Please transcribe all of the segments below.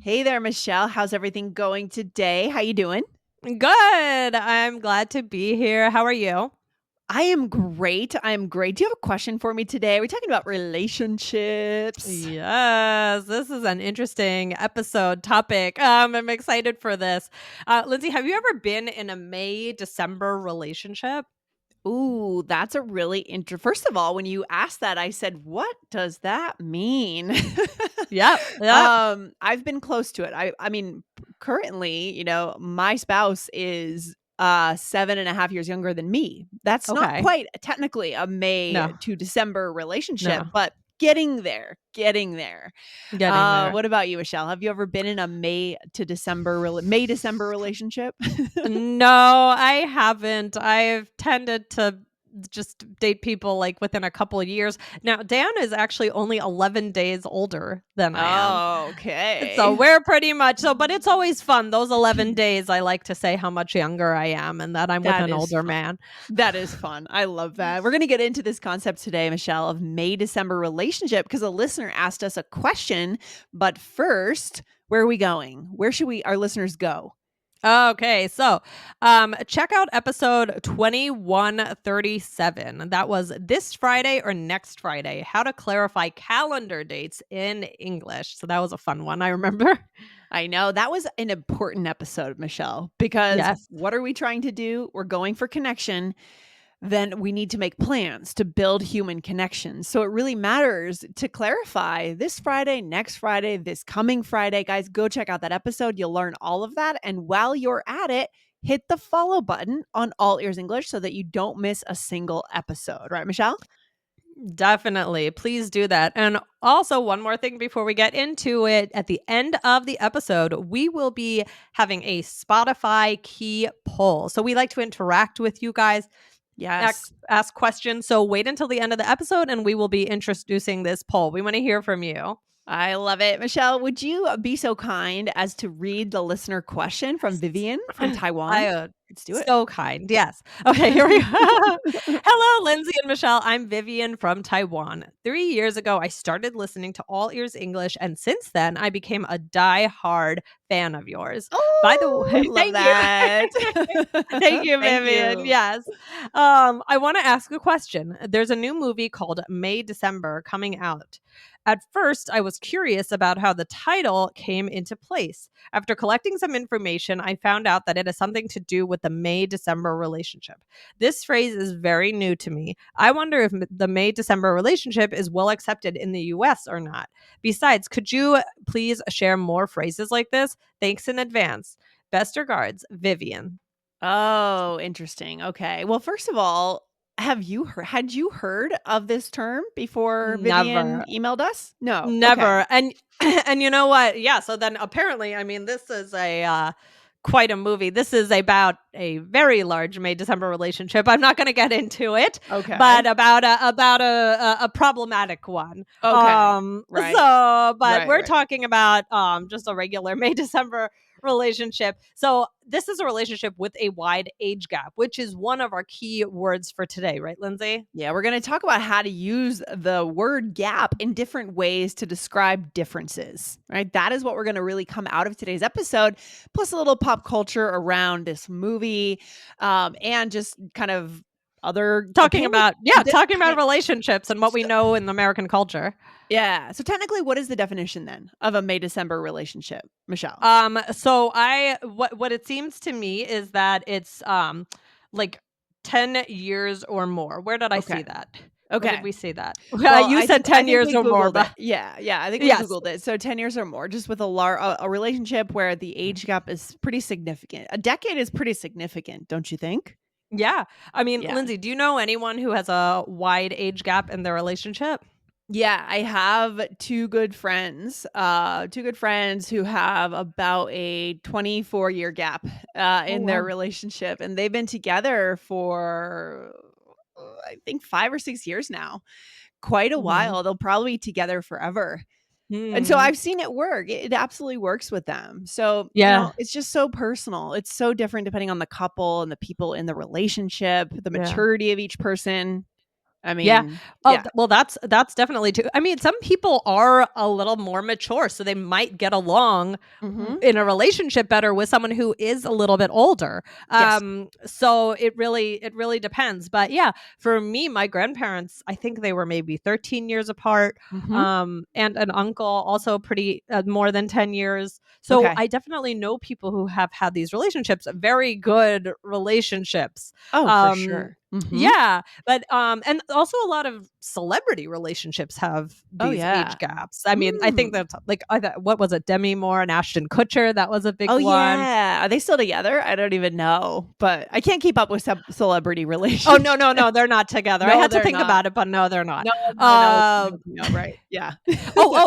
Hey there, Michelle. How's everything going today? How you doing? Good. I'm glad to be here. How are you? I am great. I am great. Do you have a question for me today? We're talking about relationships. Yes, this is an interesting episode topic. I'm excited for this. Lindsay, have you ever been in a May December relationship? Ooh, that's a really First of all, when you asked that, I said, "What does that mean?" Yep. Yep. I've been close to it. I mean, currently, my spouse is 7.5 years younger than me. That's not Okay. quite technically a May No. to December relationship, No. but getting there, getting there. Getting there. What about you, Michelle? Have you ever been in a May December relationship? No, I haven't. I've tended to just date people like within a couple of years. Now, Dan is actually only 11 days older than I am. Oh, So okay. we're pretty much but it's always fun. Those 11 days, I like to say how much younger I am and that I'm with That an is older fun. man. That is fun. I love that. We're going to get into this concept today, Michelle, of May December relationship because a listener asked us a question. But first, where are we going? Where should our listeners go? Okay, so check out episode 2137. That was this Friday or next Friday. How to clarify calendar dates in English. So that was a fun one, I remember. I know that was an important episode, Michelle, because Yes. what are we trying to do? We're going for connection. Then we need to make plans to build human connections. So it really matters to clarify this Friday, next Friday, this coming Friday. Guys, go check out that episode. You'll learn all of that. And while you're at it, hit the follow button on All Ears English so that you don't miss a single episode. Right, Michelle? Definitely. Please do that. And also, one more thing before we get into it. At the end of the episode, we will be having a Spotify key poll. So we like to interact with you guys, Yes. ask questions. So wait until the end of the episode and we will be introducing this poll. We want to hear from you. I love it. Michelle, would you be so kind as to read the listener question from Vivian from Taiwan? I Let's do it. So kind. Yes. Okay, here we go. Hello, Lindsay and Michelle. I'm Vivian from Taiwan. 3 years ago, I started listening to All Ears English, and since then, I became a die-hard fan of yours. By the Oh, I way, love thank you. that. Thank you, Thank Vivian. you. Yes. I want to ask a question. There's a new movie called May December coming out. At first, I was curious about how the title came into place. After collecting some information, I found out that it has something to do with the May December relationship. This phrase is very new to me. I wonder if the May December relationship is well accepted in the US or not. Besides, could you please share more phrases like this? Thanks in advance. Best regards, Vivian. Oh, interesting. Okay. Well, first of all, had you heard of this term before Vivian Never. emailed us? No. Okay. Never. And and you know what? Yeah, so then apparently, I mean, this is a quite a movie. This is about a very large May December relationship. I'm not going to get into it, Okay. but about a problematic one. Okay. Right. But Right, we're right. talking about just a regular May December relationship. So this is a relationship with a wide age gap, which is one of our key words for today, right, Lindsay? Yeah, we're going to talk about how to use the word gap in different ways to describe differences, right? That is what we're going to really come out of today's episode, plus a little pop culture around this movie, and just kind of other opinion. Talking about relationships and what we know in American culture. Yeah. So technically, what is the definition then of a May December relationship, Michelle? So what it seems to me is that it's like 10 years or more. Where did I Okay. see that? Where did Okay. we see that? Well, You said I 10 think years we or more. Googled it. Yeah, yeah. I think we Yes. Googled it. So 10 years or more, just with a relationship where the age gap is pretty significant. A decade is pretty significant, don't you think? Yeah. I mean, Yeah. Lindsay, do you know anyone who has a wide age gap in their relationship? Yeah, I have two good friends who have about a 24-year gap Oh in their wow. relationship, and they've been together for I think 5 or 6 years now. Quite a Wow. while. They'll probably be together forever. And so Hmm. I've seen it work. It absolutely works with them. So, Yeah. it's just so personal. It's so different depending on the couple and the people in the relationship, the Yeah. maturity of each person. I Yeah. mean, Oh, yeah. well, that's definitely true. I mean, some people are a little more mature, so they might get along Mhm. in a relationship better with someone who is a little bit older. Yes. So it really depends. But yeah, for me, my grandparents, I think they were maybe 13 years apart. Mhm. And an uncle also pretty more than 10 years. So Okay. I definitely know people who have had these relationships, very good relationships. Oh, for Um, sure. Mhm. yeah, but, and also a lot of celebrity relationships have Oh, these age yeah. gaps. I mean, I think Mm. that's like, what was it? Demi Moore and Ashton Kutcher, that was a big Oh, one. yeah. Are they still together? I don't even know, but I can't keep up with celebrity Oh, no, relationships. no, no, they're not together. I No, had to they're think not. about it, but no, they're not. No, no, no, Um, no, no, right. Yeah.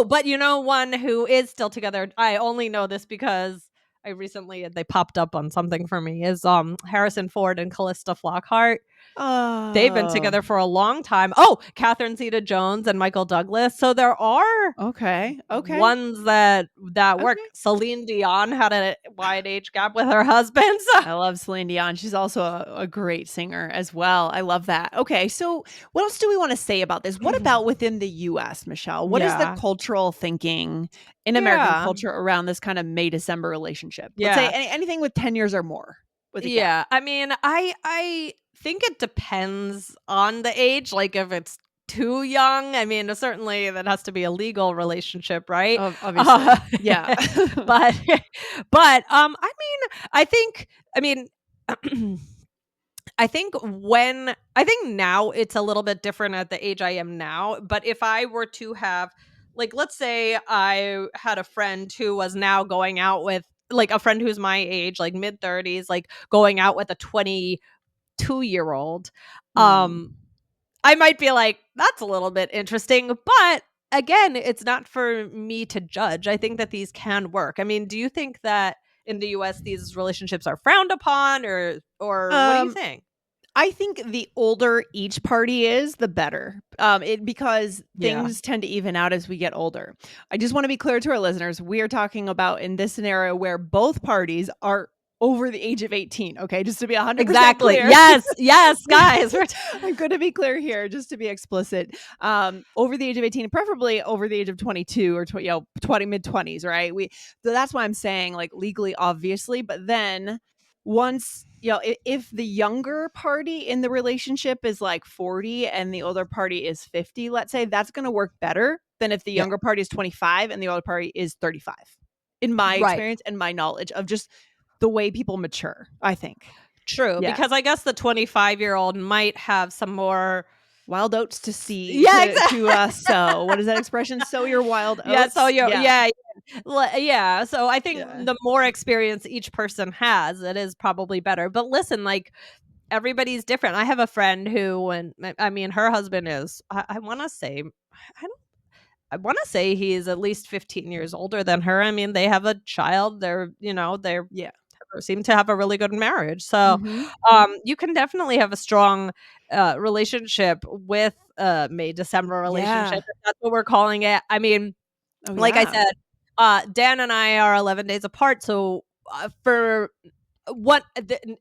but you know one who is still together, I only know this because I recently they popped up on something for me, is, Harrison Ford and Callista Flockhart. They've been Oh, together for a long time. Oh, Catherine Zeta-Jones and Michael Douglas. So there are okay, okay, ones that work. okay. Celine Dion had a wide age gap with her husband. So I love Celine Dion. She's also a great singer as well. I love that. Okay, so what else do we want to say about this? What about within the US, Michelle? What is the yeah. cultural thinking in American Yeah. culture around this kind of May December relationship? Let's say Yeah. anything with 10 years or more with a gap. Yeah. I mean, I think it depends on the age. Like if it's too young, I mean, certainly that has to be a legal relationship, right? Uh, Obviously. Yeah. but I mean, I mean I think now it's a little bit different at the age I am now, but if I were to have, like, let's say I had a friend who was now going out with, like, a friend who's my age, like mid 30s, like going out with a 22-year-old, Hmm. um I might be like, that's a little bit interesting, but again, it's not for me to judge. I think that these can work. I mean, do you think that in the US these relationships are frowned upon, or what do you Um, think? I think the older each party is, the better. Because Yeah. things tend to even out as we get older. I just want to be clear to our listeners: we are talking about in this scenario where both parties are over the age of 18. Okay, just to be 100% Exactly. clear. Yes, yes, guys. I'm going to be clear here, just to be explicit. Over the age of 18, preferably over the age of 22 or 20, mid 20s, right? So that's why I'm saying like legally, obviously, but then once if the younger party in the relationship is like 40 and the older party is 50, let's say, that's going to work better than if the Yeah. younger party is 25 and the older party is 35, in my Right. experience and my knowledge of just the way people mature, I think. True, Yeah. because I guess the 25-year-old might have some more. Wild oats to see Yeah, to exactly. sow. What is that expression? Sow your wild Yeah, so oats. you Yeah. yeah, yeah, so I think Yeah. the more experience each person has, it is probably better. But listen, like, everybody's different. I have a friend who, and I mean, her husband is, I wanna say, I don't I wanna say he's at least 15 years older than her. I mean, they have a child. They Yeah. seem to have a really good marriage. So, Mhm. you can definitely have a strong, relationship with a May December relationship, Yeah. if that's what we're calling it. I mean, Oh, like I yeah. said, Dan and I are 11 days apart, so, for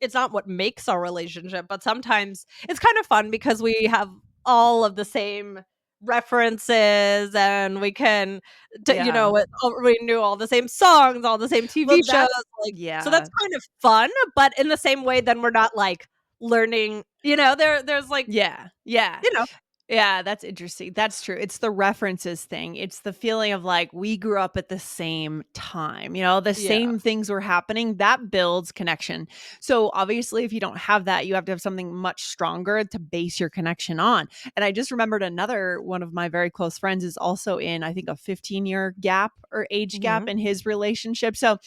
it's not what makes our relationship, but sometimes it's kind of fun because we have all of the same references, and we can Yeah. we knew all the same songs, all the same Well, TV shows, that's like, so yeah. that's kind of fun, but in the same way, then we're not, like, learning, there's, like, Yeah. Yeah. you know Yeah, that's interesting. That's true. It's the references thing. It's the feeling of like we grew up at the same time, the Yeah. same things were happening. That builds connection. So, obviously, if you don't have that, you have to have something much stronger to base your connection on. And I just remembered another one of my very close friends is also in, I think, a 15-year gap or age gap Mhm. in his relationship. So,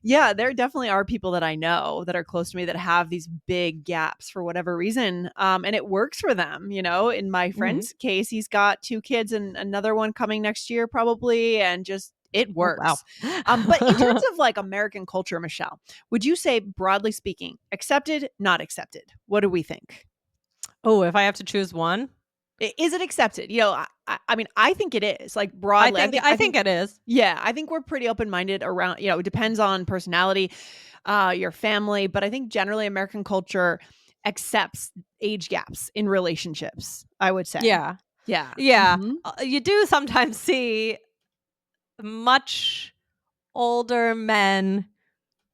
yeah, there definitely are people that I know that are close to me that have these big gaps for whatever reason. And it works for them. In my Mhm. friend's case, he's got two kids and another one coming next year, probably. And just it Oh, wow. works. But in terms of like American culture, Michelle, would you say, broadly speaking, accepted, not accepted? What do we think? Oh, if I have to choose one? Is it accepted? I mean, I think it is, like, broadly. I think it is. Yeah, I think we're pretty open-minded around, it depends on personality, your family, but I think generally American culture, accepts age gaps in relationships, I would say. Yeah. Yeah. Yeah. Mhm. You do sometimes see much older men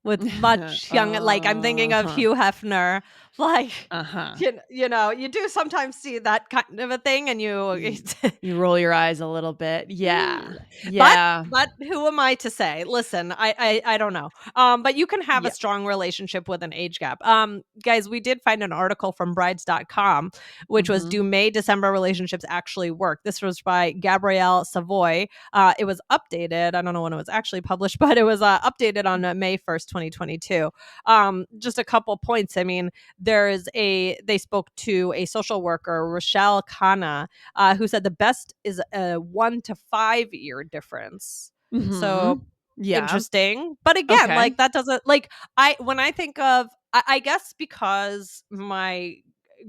with much younger, like, I'm thinking of Uh-huh. Hugh Hefner, like, Uh-huh. you do sometimes see that kind of a thing, and Y You roll your eyes a little bit. Mm. Yeah. But Yeah. who am I to say? Listen, I don't know. But you can have a Yeah. strong relationship with an age gap. Guys, we did find an article from brides.com, which was, Mhm. do May December relationships actually work? This was by Gabrielle Savoy. It was updated. I don't know when it was actually published, but it was updated on May 1st, 2022. Just a couple points. I mean, they spoke to a social worker, Rochelle Khanna, who said the best is a 1 to 5 year difference. So Mhm. Yeah. interesting. But again, Okay. like, that doesn't, like, when I think of, I guess because my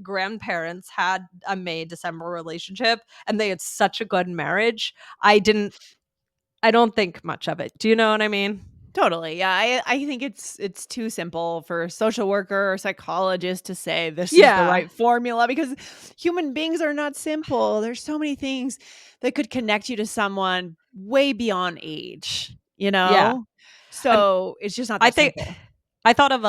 grandparents had a May December relationship and they had such a good marriage, I don't think much of it. Do you know what I mean? Totally. Yeah. I think it's too simple for a social worker or psychologist to say this is the Yeah. right formula because human beings are not simple. There's so many things that could connect you to someone way beyond age, you Yeah. know? And So it's just not I that think simple. I thought of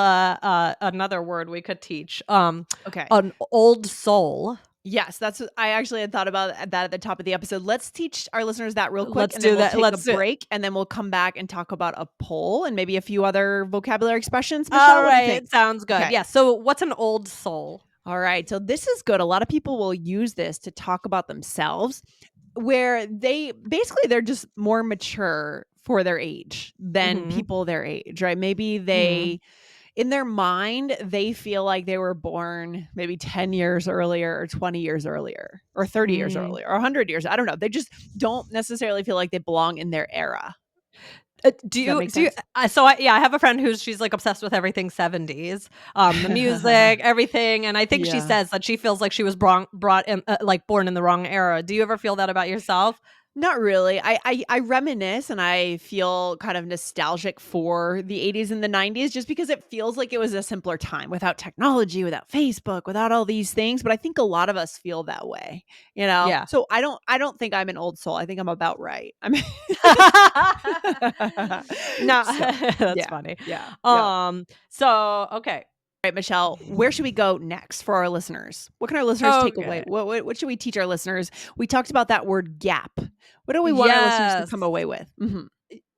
another word we could teach. Okay. An old soul. Yes, that's what I actually had thought about that at the top of the episode. Let's teach our listeners that real quick, Let's and then do we'll that. take a Let's do it. break, and then we'll come back and talk about a poll and maybe a few other vocabulary expressions. All Michelle, what do you think? right, sounds good. Okay. Yeah. So, what's an old soul? All right. So this is good. A lot of people will use this to talk about themselves where they're just more mature for their age than Mhm. people their age, right? Maybe Mhm. they in their mind, they feel like they were born maybe 10 years earlier or 20 years earlier or 30 years Mm. earlier or 100 years. I don't know. They just don't necessarily feel like they belong in their era. Do Does that you make do you sense? so I have a friend she's, like, obsessed with everything 70s, the music, everything, and I think she Yeah. says that she feels like she was brought in, like, born in the wrong era. Do you ever feel that about yourself? Not really. I reminisce and I feel kind of nostalgic for the 80s and the 90s just because it feels like it was a simpler time without technology, without Facebook, without all these things, but I think a lot of us feel that way, you know? Yeah. So I don't think I'm an old soul. I think I'm about right. I mean No, So, that's yeah. funny. Yeah. Yep. So, okay. All right, Michelle, where should we go next for our listeners? What can our listeners take away? Okay. What should we teach our listeners? We talked about that word gap. What do we want our listeners to Yes. come away with? Mhm.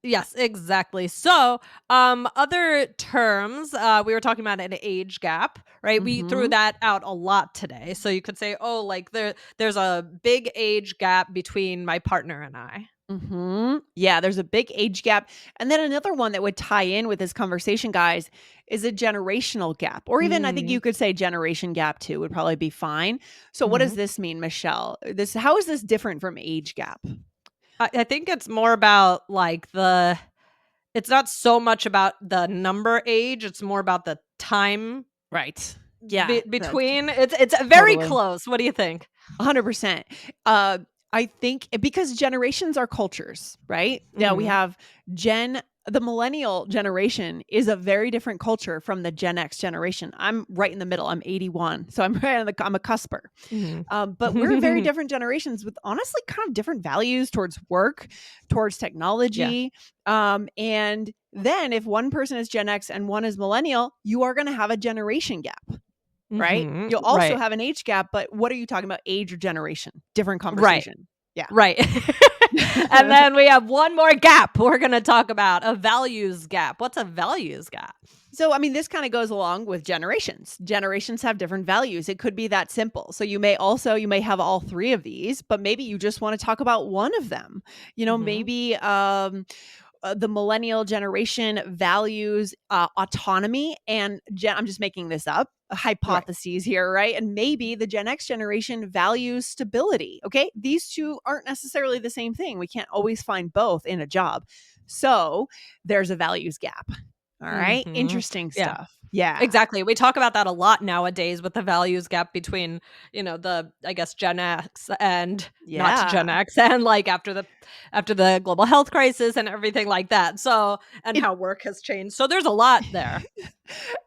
Yes, exactly. So, other terms, we were talking about an age gap, right? We threw Mhm. that out a lot today. So you could say, oh, like, there's a big age gap between my partner and I. Mhm. Yeah, there's a big age gap. And then another one that would tie in with this conversation, guys, is a generational gap. Or even I think you Mm. could say generation gap too would probably be fine. So what does Mhm. this mean, Michelle? This how is this different from age gap? I think it's more about, like, it's not so much about the number age, it's more about the time Right. Yeah, that's between. It's very totally. close. What do you think? 100%. Uh, I think because generations are cultures, right? Now we Mhm. have the millennial generation is a very different culture from the Gen X generation. I'm right in the middle. I'm 81. So I'm I'm a cusper. Mhm. But we're very different generations with honestly kind of different values towards work, towards Yeah. technology. And then if one person is Gen X and one is millennial, you are going to have a generation gap. Right? Mhm. You'll also Right. have an age gap, but what are you talking about? Age or generation? Different Right. conversation. Yeah. Right. And then we have one more gap we're gonna talk about, a values gap. What's a values gap? So, I mean, this kind of goes along with generations. Generations have different values. It could be that simple. So, you may have all three of these, but maybe you just want to talk about one of them. Mhm. Maybe the millennial generation values autonomy and I'm just making this up Right. hypotheses here, right? And maybe the Gen X generation values stability. Okay, these two aren't necessarily the same thing. We can't always find both in a job, so there's a values gap. All right, Mhm. interesting Yeah. stuff. Yeah, Exactly. We talk about that a lot nowadays with the values gap between, I guess, Gen X and not yeah. Gen X, and, like, after the global health crisis and everything like that. So, and It how work has changed. So there's a lot there.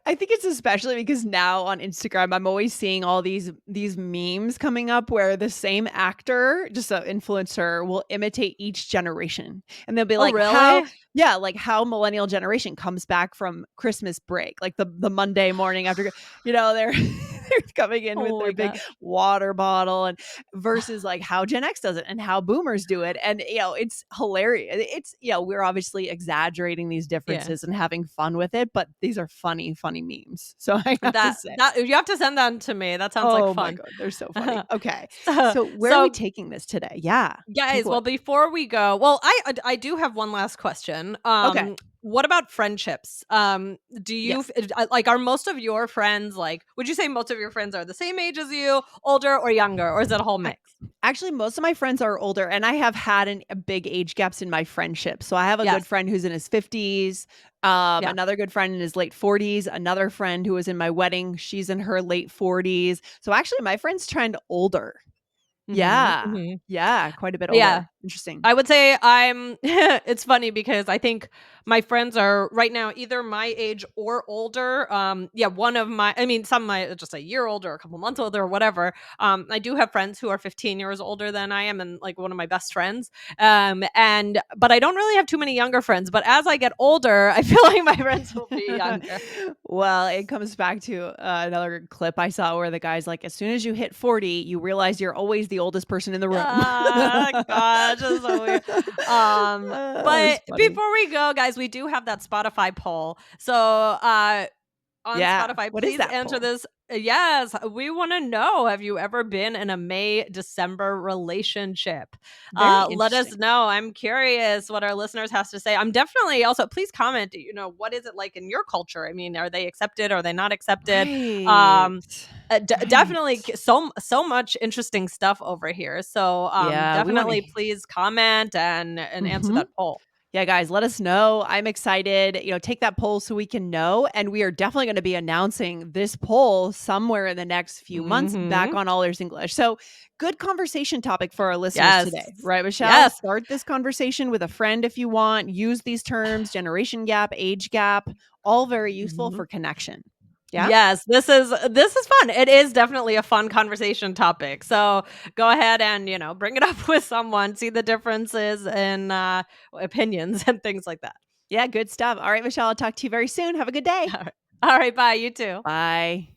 I think it's especially because now on Instagram, I'm always seeing all these memes coming up where the same actor, just an influencer, will imitate each generation. And they'll be Oh, like, how really? yeah, like how millennial generation comes back from Christmas break, like the Monday morning after, they're they're coming in with Oh their my big gosh. water bottle and versus like how Gen X does it and how boomers do it. And it's hilarious. We're obviously exaggerating these Yeah. differences and having fun with it, but these are funny, funny memes. So I have to say, That you have to send that to me. That sounds like oh my fun. God, they're so funny. Okay. So So where are we so taking this today? Yeah. guys, Takeaway. well, before we go, well, I do have one last question. Okay. What about friendships? Do you Yes. like, are most of your friends, like, would you say most of your friends are the same age as you, older or younger, or is it a whole I, mix? actually, most of my friends are older, and I have had a big age gaps in my friendship. So I have a good Yes. friend who's in his 50s, Yeah. another good friend in his late 40s, another friend who was in my wedding. She's in her late 40s. So actually, my friends trend older. Mhm. Yeah. Mhm. Yeah. Quite a bit Yeah. older. Interesting. I would say I'm it's funny because I think my friends are right now either my age or older. Yeah, one of my I mean, some might just a year older, a couple months older, or whatever. I do have friends who are 15 years older than I am, and like one of my best friends. And but I don't really have too many younger friends. But as I get older, I feel like my friends will be younger. Well, it comes back to another clip I saw where the guy's like, as soon as you hit 40, you realize you're always the oldest person in the room. Ah, gosh, that's so weird. It's But funny. before we go, guys, we do have that Spotify poll. So, on Yeah. Spotify, What is please that answer poll? this. Yes, we want to know, have you ever been in a May December relationship? Very Let us interesting. know. I'm curious what our listeners has to say. I'm definitely also, please comment, what is it like in your culture? I mean, are they accepted? Are they not accepted? Right. Um Right. definitely so much interesting stuff over here. So Yeah, we want to. definitely please comment and answer Mhm. that poll. Yeah, guys, let us know. I'm excited. Take that poll so we can know. And we are definitely going to be announcing this poll somewhere in the next few months back Mhm. on All Ears English. So, good conversation topic for our listeners Yes. today, right, Michelle? Yes. Start this conversation with a friend if you want. Use these terms generation gap, age gap, all very useful Mhm. for connection. Yeah. Yes, this is fun. It is definitely a fun conversation topic. So go ahead and, bring it up with someone, see the differences in opinions and things like that. Yeah, good stuff. All right, Michelle, I'll talk to you very soon. Have a good day. All right, bye. You too. Bye.